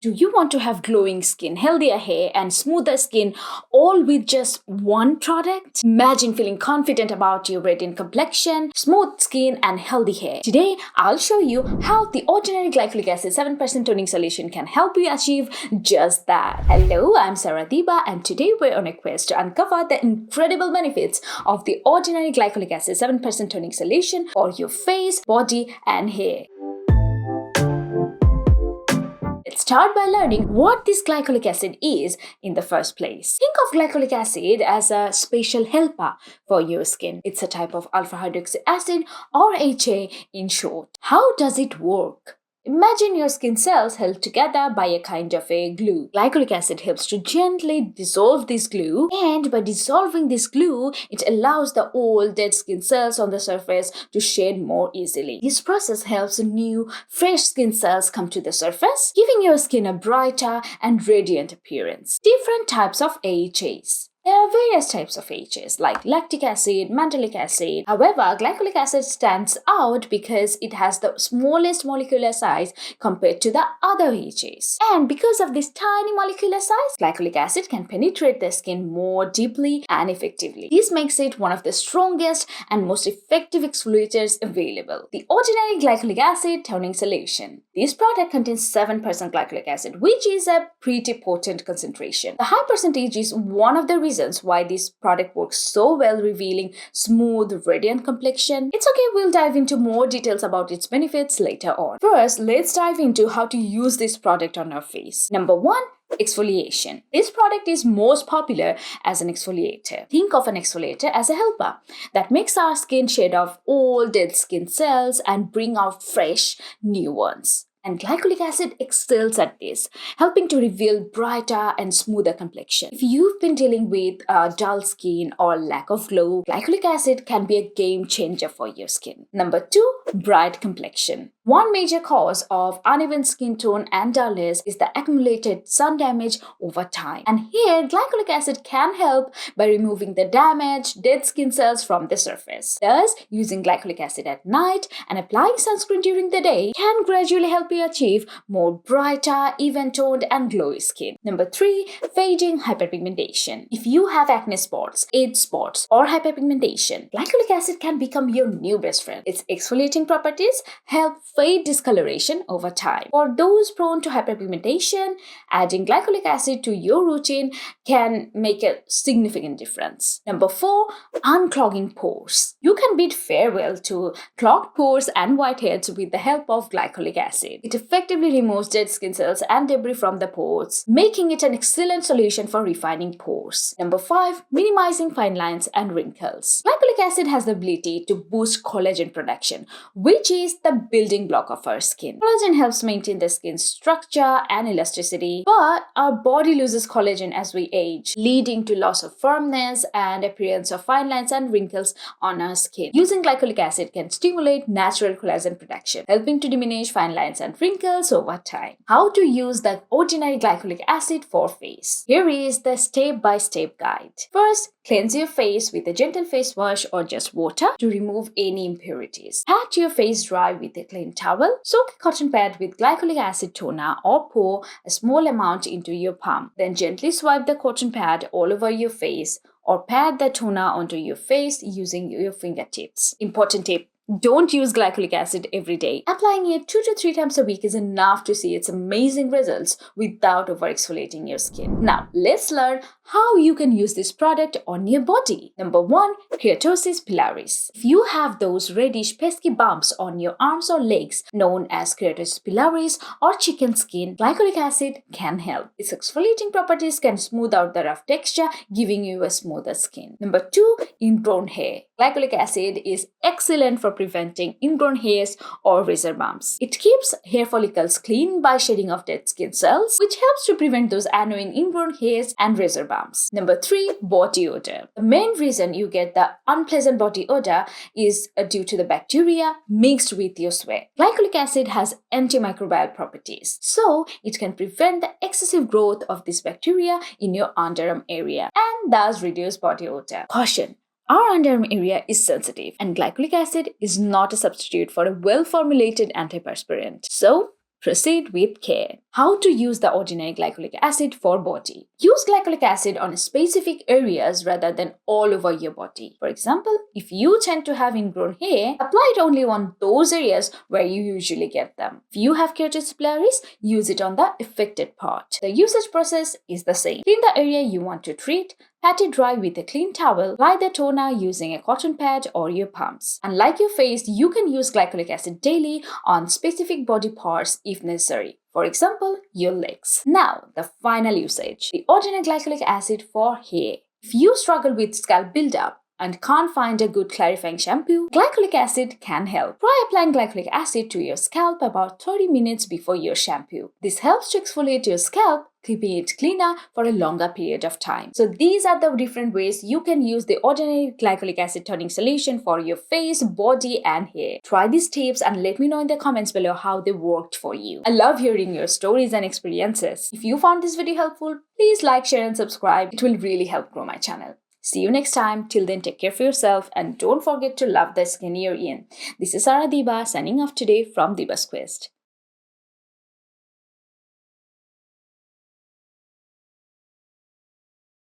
Do you want to have glowing skin, healthier hair, and smoother skin all with just one product? Imagine feeling confident about your radiant complexion, smooth skin, and healthy hair. Today, I'll show you how the Ordinary Glycolic Acid 7% toning solution can help you achieve just that. Hello, I'm Dibas, and today we're on a quest to uncover the incredible benefits of the Ordinary Glycolic Acid 7% toning solution for your face, body, and hair. Let's start by learning what this glycolic acid is in the first place. Think of glycolic acid as a special helper for your skin. It's a type of alpha hydroxy acid, or HA in short. How does it work? Imagine your skin cells held together by a kind of a glue. Glycolic acid helps to gently dissolve this glue, and by dissolving this glue, it allows the old dead skin cells on the surface to shed more easily. This process helps new, fresh skin cells come to the surface, giving your skin a brighter and radiant appearance. Different types of AHAs. There are various types of AHAs like lactic acid, mantelic acid. However, glycolic acid stands out because it has the smallest molecular size compared to the other AHAs. And because of this tiny molecular size, glycolic acid can penetrate the skin more deeply and effectively. This makes it one of the strongest and most effective exfoliators available. The Ordinary Glycolic Acid Toning Solution. This product contains 7% glycolic acid, which is a pretty potent concentration. The high percentage is one of the reasons why this product works so well, revealing smooth, radiant complexion. It's okay, we'll dive into more details about its benefits later on. First, let's dive into how to use this product on our face. Number 1. Exfoliation. This product is most popular as an exfoliator. Think of an exfoliator as a helper that makes our skin shed off old dead skin cells and bring out fresh new ones. And glycolic acid excels at this, helping to reveal brighter and smoother complexion. If you've been dealing with dull skin or lack of glow, glycolic acid can be a game changer for your skin. Number 2, bright complexion. One major cause of uneven skin tone and dullness is the accumulated sun damage over time. And here, glycolic acid can help by removing the damaged, dead skin cells from the surface. Thus, using glycolic acid at night and applying sunscreen during the day can gradually help you achieve more brighter, even-toned, and glowy skin. Number 3, fading hyperpigmentation. If you have acne spots, age spots, or hyperpigmentation, glycolic acid can become your new best friend. Its exfoliating properties help fade discoloration over time. For those prone to hyperpigmentation, adding glycolic acid to your routine can make a significant difference. Number 4, unclogging pores. You can bid farewell to clogged pores and whiteheads with the help of glycolic acid. It effectively removes dead skin cells and debris from the pores, making it an excellent solution for refining pores. Number 5, minimizing fine lines and wrinkles. Glycolic acid has the ability to boost collagen production, which is the building block of our skin. Collagen helps maintain the skin's structure and elasticity, but our body loses collagen as we age, leading to loss of firmness and appearance of fine lines and wrinkles on our skin. Using glycolic acid can stimulate natural collagen production, helping to diminish fine lines and wrinkles over time. How to use the Ordinary Glycolic Acid for face. Here is the step-by-step guide. First, cleanse your face with a gentle face wash or just water to remove any impurities. Pat your face dry with a clean towel. Soak a cotton pad with glycolic acid toner or pour a small amount into your palm. Then gently swipe the cotton pad all over your face or pat the toner onto your face using your fingertips. Important tip: don't use glycolic acid every day. Applying it 2 to 3 times a week is enough to see its amazing results without over-exfoliating your skin. Now, let's learn how you can use this product on your body. Number 1, keratosis pilaris. If you have those reddish pesky bumps on your arms or legs known as keratosis pilaris or chicken skin, glycolic acid can help. Its exfoliating properties can smooth out the rough texture, giving you a smoother skin. Number 2, ingrown hair. Glycolic acid is excellent for preventing ingrown hairs or razor bumps. It keeps hair follicles clean by shedding off dead skin cells, which helps to prevent those annoying ingrown hairs and razor bumps. Number 3, body odor. The main reason you get the unpleasant body odor is due to the bacteria mixed with your sweat. Glycolic acid has antimicrobial properties, so it can prevent the excessive growth of this bacteria in your underarm area and thus reduce body odor. Caution: our underarm area is sensitive, and glycolic acid is not a substitute for a well-formulated antiperspirant. So, proceed with care. How to use the ordinary glycolic acid for body. Use glycolic acid on specific areas rather than all over your body. For example, if you tend to have ingrown hair, apply it only on those areas where you usually get them. If you have cutis pilaris, use it on the affected part. The usage process is the same. Clean the area you want to treat, pat it dry with a clean towel, apply the toner using a cotton pad or your palms. Unlike your face, you can use glycolic acid daily on specific body parts if necessary. For example, your legs. Now, the final usage. The ordinary glycolic acid for hair. If you struggle with scalp buildup and can't find a good clarifying shampoo, glycolic acid can help. Try applying glycolic acid to your scalp about 30 minutes before your shampoo. This helps to exfoliate your scalp, keeping it cleaner for a longer period of time. So these are the different ways you can use the ordinary glycolic acid toning solution for your face, body and hair. Try these tips and let me know in the comments below how they worked for you. I love hearing your stories and experiences. If you found this video helpful, please like, share and subscribe. It will really help grow my channel. See you next time. Till then, take care of yourself and don't forget to love the skin you're in. This is Dibas signing off today from Dibas Quest.